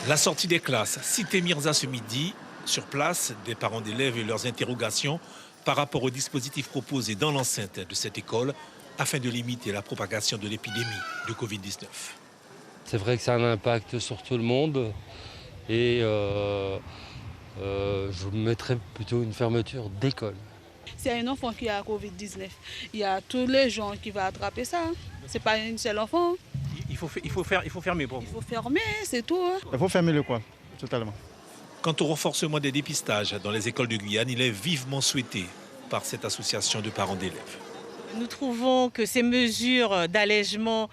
La sortie des classes, cité Mirza ce midi, sur place, des parents d'élèves et leurs interrogations par rapport au dispositif proposé dans l'enceinte de cette école afin de limiter la propagation de l'épidémie de Covid-19. C'est vrai que ça a un impact sur tout le monde et je mettrais plutôt une fermeture d'école. S'il y a un enfant qui a Covid-19, il y a tous les gens qui vont attraper ça. Ce n'est pas un seul enfant. Il faut fermer. Bon. Il faut fermer, c'est tout. Il faut fermer le coin, totalement. Quant au renforcement des dépistages dans les écoles de Guyane, il est vivement souhaité par cette association de parents d'élèves. Nous trouvons que ces mesures d'allègement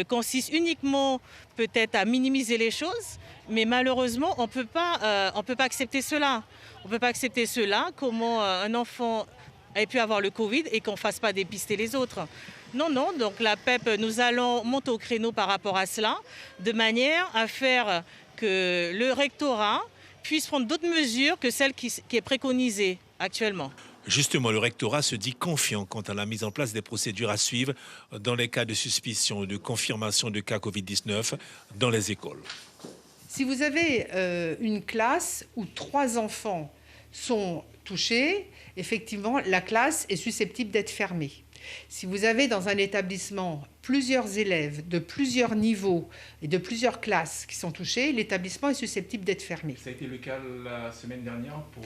consistent uniquement peut-être à minimiser les choses, mais malheureusement, on ne peut pas accepter cela. On ne peut pas accepter cela, comment un enfant ait pu avoir le Covid et qu'on ne fasse pas dépister les autres. Non, donc la PEP, nous allons monter au créneau par rapport à cela, de manière à faire que le rectorat puisse prendre d'autres mesures que celle qui est préconisée actuellement. Justement, le rectorat se dit confiant quant à la mise en place des procédures à suivre dans les cas de suspicion ou de confirmation de cas Covid-19 dans les écoles. Si vous avez une classe où 3 enfants sont touchés, effectivement, la classe est susceptible d'être fermée. Si vous avez dans un établissement plusieurs élèves de plusieurs niveaux et de plusieurs classes qui sont touchés, l'établissement est susceptible d'être fermé. Ça a été le cas la semaine dernière pour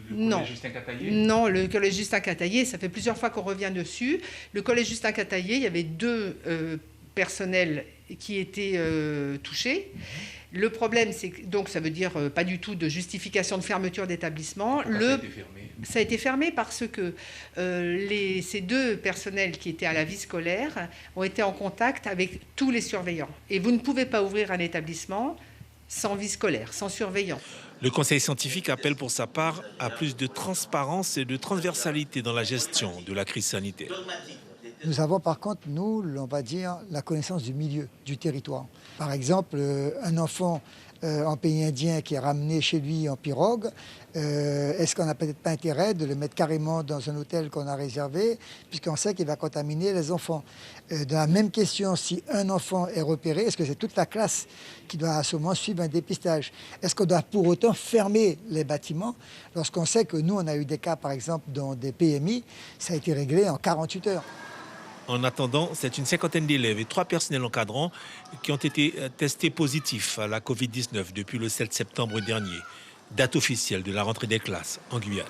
le collège Justin Cataillé? Non, le collège Justin Cataillé, ça fait plusieurs fois qu'on revient dessus. Le collège Justin Cataillé, il y avait 2 personnels qui étaient touchés. Le problème, c'est que donc ça veut dire pas du tout de justification de fermeture d'établissement. Ça a été fermé parce que ces 2 personnels qui étaient à la vie scolaire ont été en contact avec tous les surveillants. Et vous ne pouvez pas ouvrir un établissement sans vie scolaire, sans surveillant. Le conseil scientifique appelle pour sa part à plus de transparence et de transversalité dans la gestion de la crise sanitaire. Nous avons par contre, nous, on va dire, la connaissance du milieu, du territoire. Par exemple, un enfant en pays indien qui est ramené chez lui en pirogue, est-ce qu'on n'a peut-être pas intérêt de le mettre carrément dans un hôtel qu'on a réservé, puisqu'on sait qu'il va contaminer les enfants. Dans la même question, si un enfant est repéré, est-ce que c'est toute la classe qui doit à ce moment suivre un dépistage? Est-ce qu'on doit pour autant fermer les bâtiments lorsqu'on sait que nous, on a eu des cas, par exemple, dans des PMI, ça a été réglé en 48 heures. En attendant, c'est une 50aine d'élèves et 3 personnels encadrants qui ont été testés positifs à la Covid-19 depuis le 7 septembre dernier, date officielle de la rentrée des classes en Guyane.